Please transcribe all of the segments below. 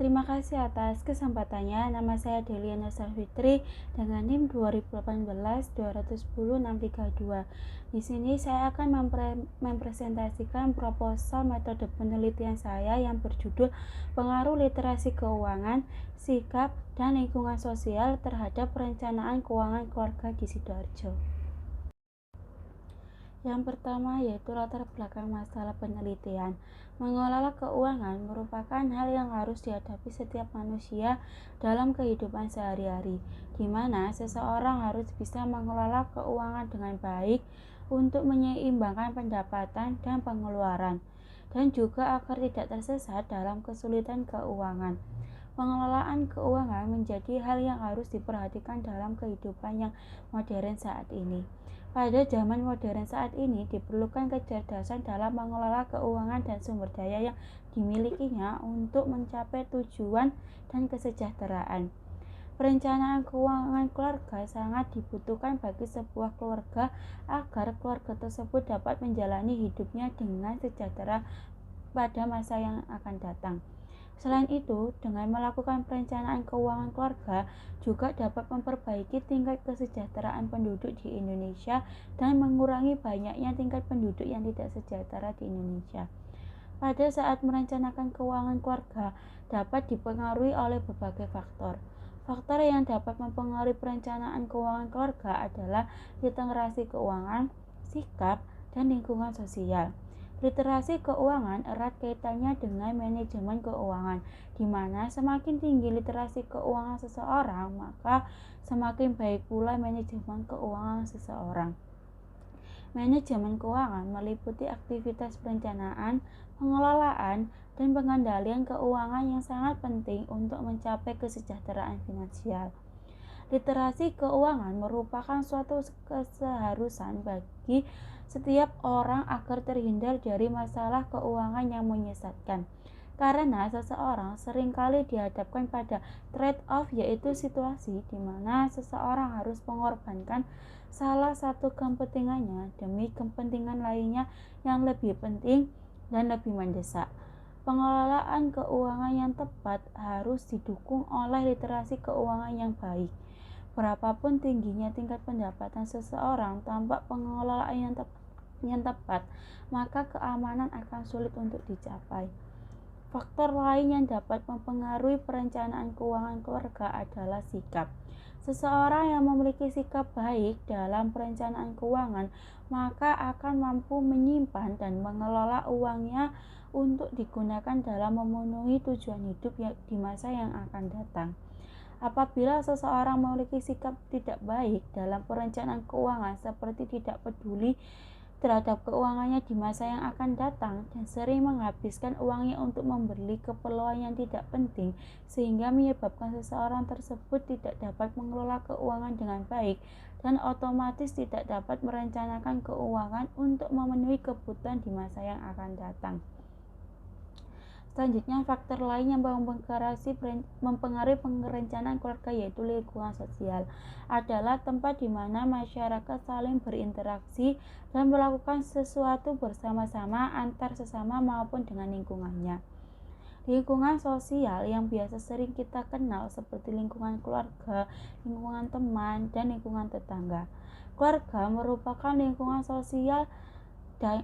Terima kasih atas kesempatannya. Nama saya Deliana Safitri dengan NIM 2018-210-632. Di sini saya akan mempresentasikan proposal metode penelitian saya yang berjudul Pengaruh Literasi Keuangan, Sikap, dan Lingkungan Sosial terhadap Perencanaan Keuangan Keluarga di Sidoarjo. Yang pertama yaitu latar belakang masalah penelitian. Mengelola keuangan merupakan hal yang harus dihadapi setiap manusia dalam kehidupan sehari-hari, di mana seseorang harus bisa mengelola keuangan dengan baik untuk menyeimbangkan pendapatan dan pengeluaran, dan juga agar tidak tersesat dalam kesulitan keuangan. Pengelolaan keuangan menjadi hal yang harus diperhatikan dalam kehidupan yang modern saat ini. Pada zaman modern saat ini diperlukan kecerdasan dalam mengelola keuangan dan sumber daya yang dimilikinya untuk mencapai tujuan dan kesejahteraan. Perencanaan keuangan keluarga sangat dibutuhkan bagi sebuah keluarga agar keluarga tersebut dapat menjalani hidupnya dengan sejahtera pada masa yang akan datang. Selain itu, dengan melakukan perencanaan keuangan keluarga juga dapat memperbaiki tingkat kesejahteraan penduduk di Indonesia dan mengurangi banyaknya tingkat penduduk yang tidak sejahtera di Indonesia. Pada saat merencanakan keuangan keluarga dapat dipengaruhi oleh berbagai faktor. Faktor yang dapat mempengaruhi perencanaan keuangan keluarga adalah literasi keuangan, sikap, dan lingkungan sosial. Literasi keuangan erat kaitannya dengan manajemen keuangan, di mana semakin tinggi literasi keuangan seseorang, maka semakin baik pula manajemen keuangan seseorang. Manajemen keuangan meliputi aktivitas perencanaan, pengelolaan, dan pengendalian keuangan yang sangat penting untuk mencapai kesejahteraan finansial. Literasi keuangan merupakan suatu keseharusan bagi setiap orang agar terhindar dari masalah keuangan yang menyesatkan. Karena seseorang seringkali dihadapkan pada trade-off, yaitu situasi di mana seseorang harus mengorbankan salah satu kepentingannya demi kepentingan lainnya yang lebih penting dan lebih mendesak. Pengelolaan keuangan yang tepat harus didukung oleh literasi keuangan yang baik. Berapapun tingginya tingkat pendapatan seseorang tanpa pengelolaan yang tepat, maka keamanan akan sulit untuk dicapai. Faktor lain yang dapat mempengaruhi perencanaan keuangan keluarga adalah sikap. Seseorang yang memiliki sikap baik dalam perencanaan keuangan, maka akan mampu menyimpan dan mengelola uangnya untuk digunakan dalam memenuhi tujuan hidup di masa yang akan datang. Apabila seseorang memiliki sikap tidak baik dalam perencanaan keuangan, seperti tidak peduli terhadap keuangannya di masa yang akan datang dan sering menghabiskan uangnya untuk membeli keperluan yang tidak penting, sehingga menyebabkan seseorang tersebut tidak dapat mengelola keuangan dengan baik dan otomatis tidak dapat merencanakan keuangan untuk memenuhi kebutuhan di masa yang akan datang. Selanjutnya, faktor lain yang mempengaruhi perencanaan keluarga yaitu lingkungan sosial, adalah tempat di mana masyarakat saling berinteraksi dan melakukan sesuatu bersama-sama antar sesama maupun dengan lingkungannya. Lingkungan sosial yang biasa sering kita kenal seperti lingkungan keluarga, lingkungan teman, dan lingkungan tetangga. Keluarga merupakan lingkungan sosial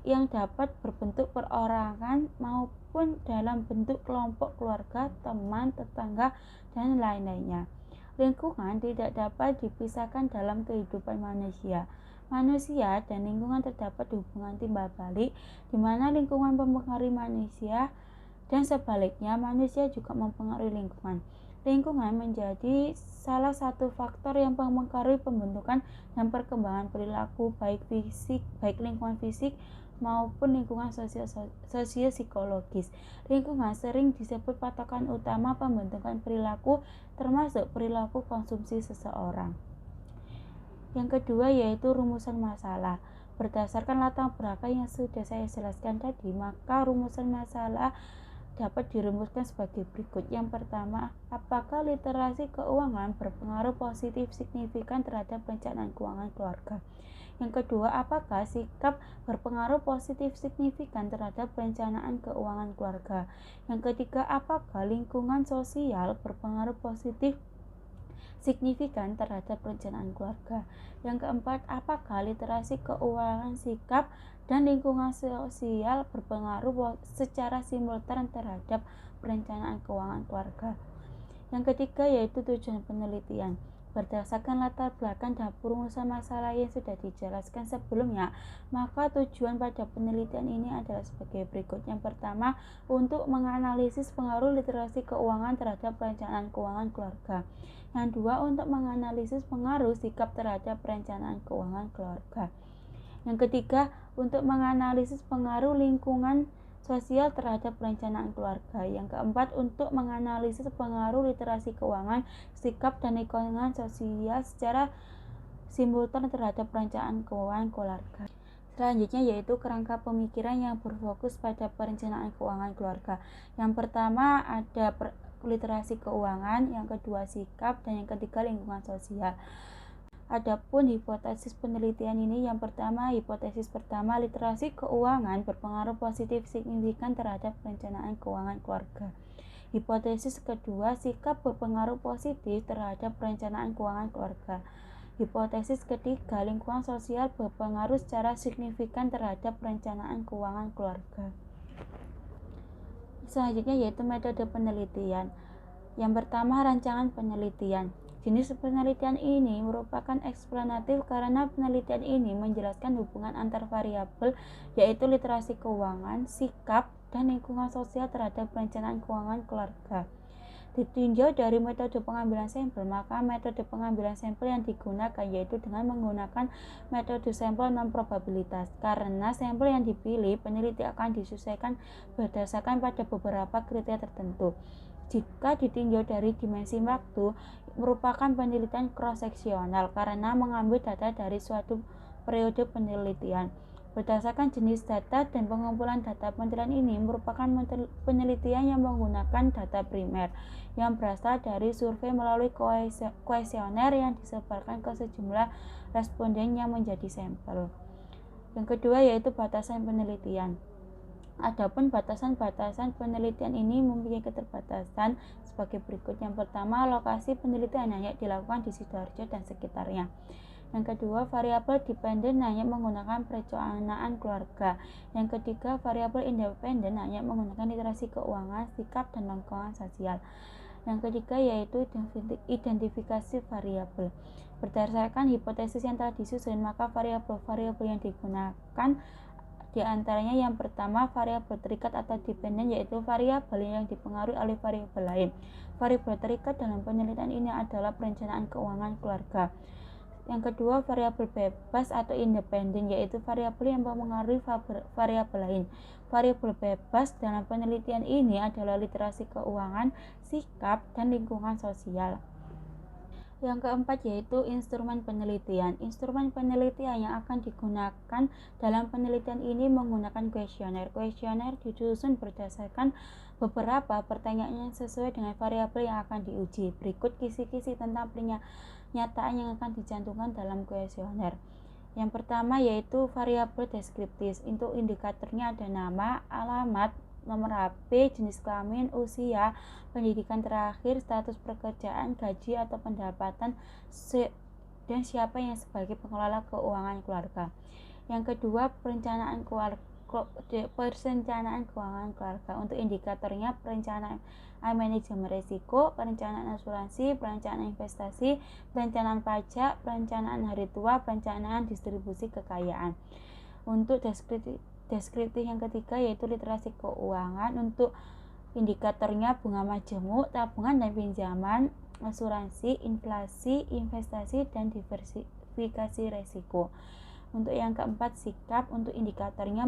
yang dapat berbentuk perorangan maupun dalam bentuk kelompok keluarga, teman, tetangga, dan lain-lainnya. Lingkungan tidak dapat dipisahkan dalam kehidupan manusia. Manusia dan lingkungan terdapat hubungan timbal balik, di mana lingkungan mempengaruhi manusia dan sebaliknya manusia juga mempengaruhi lingkungan. Lingkungan menjadi salah satu faktor yang mempengaruhi pembentukan dan perkembangan perilaku, baik lingkungan fisik maupun lingkungan sosio-psikologis. Lingkungan sering disebut patokan utama pembentukan perilaku, termasuk perilaku konsumsi seseorang. Yang kedua yaitu rumusan masalah. Berdasarkan latar belakang yang sudah saya jelaskan tadi, maka rumusan masalah dapat dirumuskan sebagai berikut. Yang pertama, apakah literasi keuangan berpengaruh positif signifikan terhadap perencanaan keuangan keluarga? Yang kedua, apakah sikap berpengaruh positif signifikan terhadap perencanaan keuangan keluarga? Yang ketiga, apakah lingkungan sosial berpengaruh positif signifikan terhadap perencanaan keluarga? Yang keempat, apakah literasi keuangan, sikap, dan lingkungan sosial berpengaruh secara simultan terhadap perencanaan keuangan keluarga? Yang ketiga yaitu tujuan penelitian. Berdasarkan latar belakang dan perumusan masalah yang sudah dijelaskan sebelumnya, maka tujuan pada penelitian ini adalah sebagai berikut. Yang pertama, untuk menganalisis pengaruh literasi keuangan terhadap perencanaan keuangan keluarga. Yang dua, untuk menganalisis pengaruh sikap terhadap perencanaan keuangan keluarga. Yang ketiga, untuk menganalisis pengaruh lingkungan sosial terhadap perencanaan keluarga. Yang keempat, untuk menganalisis pengaruh literasi keuangan, sikap, dan lingkungan sosial secara simultan terhadap perencanaan keuangan keluarga. Selanjutnya yaitu kerangka pemikiran yang berfokus pada perencanaan keuangan keluarga. Yang pertama ada literasi keuangan, yang kedua sikap, dan yang ketiga lingkungan sosial. Adapun hipotesis penelitian ini, yang pertama, hipotesis pertama, literasi keuangan berpengaruh positif signifikan terhadap perencanaan keuangan keluarga. Hipotesis kedua, sikap berpengaruh positif terhadap perencanaan keuangan keluarga. Hipotesis ketiga, lingkungan sosial berpengaruh secara signifikan terhadap perencanaan keuangan keluarga. Selanjutnya yaitu metode penelitian. Yang pertama, rancangan penelitian. Jenis penelitian ini merupakan eksplanatif karena penelitian ini menjelaskan hubungan antar variabel yaitu literasi keuangan, sikap, dan lingkungan sosial terhadap perencanaan keuangan keluarga. Ditinjau dari metode pengambilan sampel, maka metode pengambilan sampel yang digunakan yaitu dengan menggunakan metode sampel non probabilitas. Karena sampel yang dipilih, peneliti akan disesuaikan berdasarkan pada beberapa kriteria tertentu. Jika ditinjau dari dimensi waktu, merupakan penelitian cross-seksional karena mengambil data dari suatu periode penelitian. Berdasarkan jenis data dan pengumpulan data, penelitian ini merupakan penelitian yang menggunakan data primer yang berasal dari survei melalui kuesioner yang disebarkan ke sejumlah responden yang menjadi sampel. Yang kedua yaitu batasan penelitian. Adapun batasan-batasan penelitian ini mempunyai keterbatasan sebagai berikut. Yang pertama, lokasi penelitian hanya dilakukan di Sidoarjo dan sekitarnya. Yang kedua, variabel dependen hanya menggunakan perencanaan keluarga. Yang ketiga, variabel independen hanya menggunakan literasi keuangan, sikap, dan lingkungan sosial. Yang ketiga yaitu identifikasi variabel. Berdasarkan hipotesis yang telah disusun, maka variabel-variabel yang digunakan di antaranya yang pertama, variabel terikat atau dependen, yaitu variabel yang dipengaruhi oleh variabel lain. Variabel terikat dalam penelitian ini adalah perencanaan keuangan keluarga. Yang kedua, variabel bebas atau independen, yaitu variabel yang mempengaruhi variabel lain. Variabel bebas dalam penelitian ini adalah literasi keuangan, sikap, dan lingkungan sosial. Yang keempat yaitu instrumen penelitian. Instrumen penelitian yang akan digunakan dalam penelitian ini menggunakan kuesioner. Kuesioner disusun berdasarkan beberapa pertanyaan yang sesuai dengan variabel yang akan diuji. Berikut kisi-kisi tentang pernyataan yang akan dicantumkan dalam kuesioner. Yang pertama yaitu variabel deskriptif. Untuk indikatornya ada nama, alamat, nomor HP, jenis kelamin, usia, pendidikan terakhir, status pekerjaan, gaji atau pendapatan, dan siapa yang sebagai pengelola keuangan keluarga. Yang kedua, perencanaan keuangan keluarga. Untuk indikatornya perencanaan manajemen risiko, perencanaan asuransi, perencanaan investasi, perencanaan pajak, perencanaan hari tua, perencanaan distribusi kekayaan. Untuk deskriptif yang ketiga yaitu literasi keuangan. Untuk indikatornya bunga majemuk, tabungan dan pinjaman, asuransi, inflasi, investasi, dan diversifikasi risiko. Untuk yang keempat, sikap. Untuk indikatornya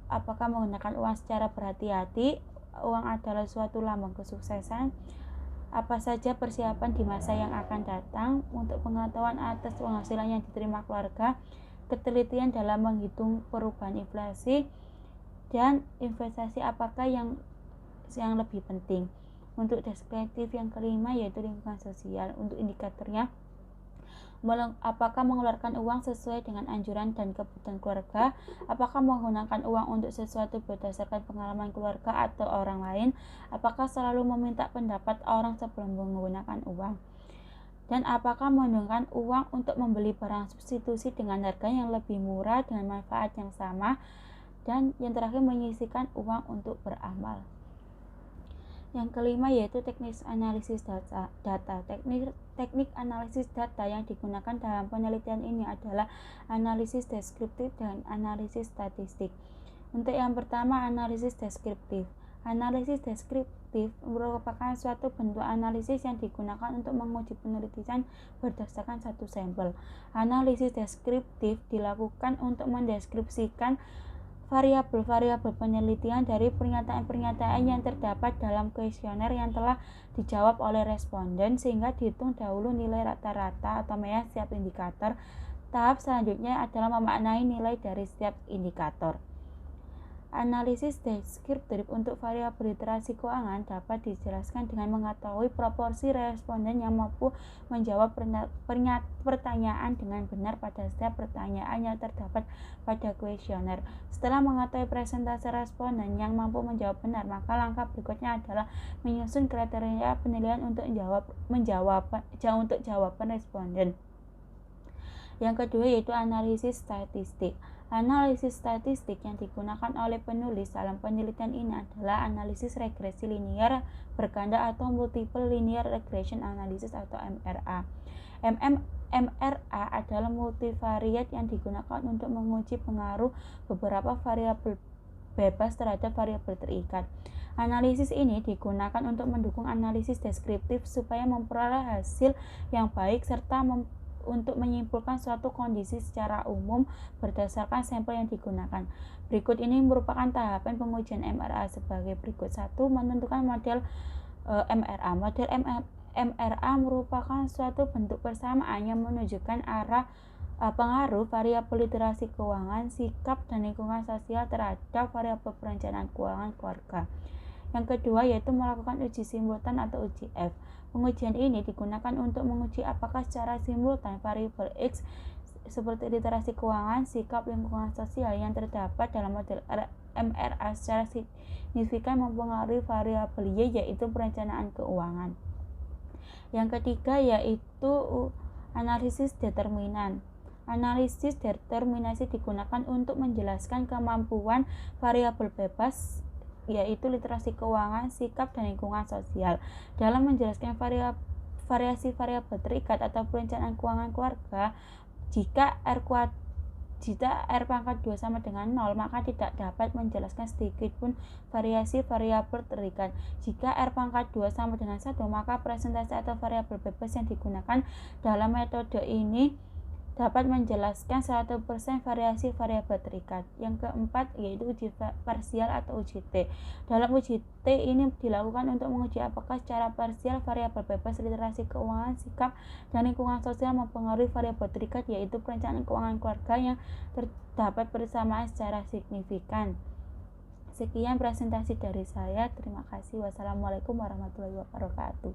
apakah menggunakan uang secara berhati-hati. Uang adalah suatu lambang kesuksesan. Apa saja persiapan di masa yang akan datang. Untuk pengetahuan atas penghasilan yang diterima keluarga, ketelitian dalam menghitung perubahan inflasi, dan investasi apakah yang lebih penting. Untuk deskriptif yang kelima yaitu lingkungan sosial. Untuk indikatornya Apakah mengeluarkan uang sesuai dengan anjuran dan kebutuhan keluarga? Apakah menggunakan uang untuk sesuatu berdasarkan pengalaman keluarga atau orang lain? Apakah selalu meminta pendapat orang sebelum menggunakan uang? Dan apakah menggunakan uang untuk membeli barang substitusi dengan harga yang lebih murah dengan manfaat yang sama? Dan yang terakhir, menyisihkan uang untuk beramal. Yang kelima yaitu teknik analisis data. Teknik analisis data yang digunakan dalam penelitian ini adalah analisis deskriptif dan analisis statistik. Untuk yang pertama, analisis deskriptif. Analisis deskriptif merupakan suatu bentuk analisis yang digunakan untuk menguji penelitian berdasarkan satu sampel. Analisis deskriptif dilakukan untuk mendeskripsikan variabel-variabel penelitian dari pernyataan-pernyataan yang terdapat dalam kuesioner yang telah dijawab oleh responden, sehingga dihitung dahulu nilai rata-rata atau median setiap indikator. Tahap selanjutnya adalah memaknai nilai dari setiap indikator. Analisis deskriptif untuk variabel literasi keuangan dapat dijelaskan dengan mengetahui proporsi responden yang mampu menjawab pertanyaan dengan benar pada setiap pertanyaan yang terdapat pada kuesioner. Setelah mengetahui persentase responden yang mampu menjawab benar, maka langkah berikutnya adalah menyusun kriteria penilaian untuk jawaban responden. Yang kedua yaitu analisis statistik. Analisis statistik yang digunakan oleh penulis dalam penelitian ini adalah analisis regresi linear berganda atau multiple linear regression analysis atau MRA. MRA adalah multivariate yang digunakan untuk menguji pengaruh beberapa variabel bebas terhadap variabel terikat. Analisis ini digunakan untuk mendukung analisis deskriptif supaya memperoleh hasil yang baik serta untuk menyimpulkan suatu kondisi secara umum berdasarkan sampel yang digunakan. Berikut ini merupakan tahapan pengujian MRA sebagai berikut. 1. Menentukan model MRA. Model MRA merupakan suatu bentuk persamaan yang menunjukkan arah pengaruh variabel literasi keuangan, sikap, dan lingkungan sosial terhadap variabel perencanaan keuangan keluarga. Yang kedua yaitu melakukan uji simultan atau uji F. Pengujian ini digunakan untuk menguji apakah secara simultan variabel X seperti literasi keuangan, sikap, lingkungan sosial yang terdapat dalam model MRA secara signifikan mempengaruhi variabel Y yaitu perencanaan keuangan. Yang ketiga yaitu analisis determinan. Analisis determinasi digunakan untuk menjelaskan kemampuan variabel bebas yaitu literasi keuangan, sikap, dan lingkungan sosial dalam menjelaskan variasi variabel terikat atau perencanaan keuangan keluarga. Jika R pangkat 2 sama dengan 0, maka tidak dapat menjelaskan sedikit pun variasi variabel terikat. Jika R pangkat 2 sama dengan 1, maka presentasi atau variabel bebas yang digunakan dalam metode ini dapat menjelaskan 100% variasi variabel terikat. Yang keempat yaitu uji parsial atau uji T. Dalam uji T ini dilakukan untuk menguji apakah secara parsial variabel bebas literasi keuangan, sikap, dan lingkungan sosial mempengaruhi variabel terikat yaitu perencanaan keuangan keluarga yang terdapat bersamaan secara signifikan. Sekian presentasi dari saya. Terima kasih. Wassalamualaikum warahmatullahi wabarakatuh.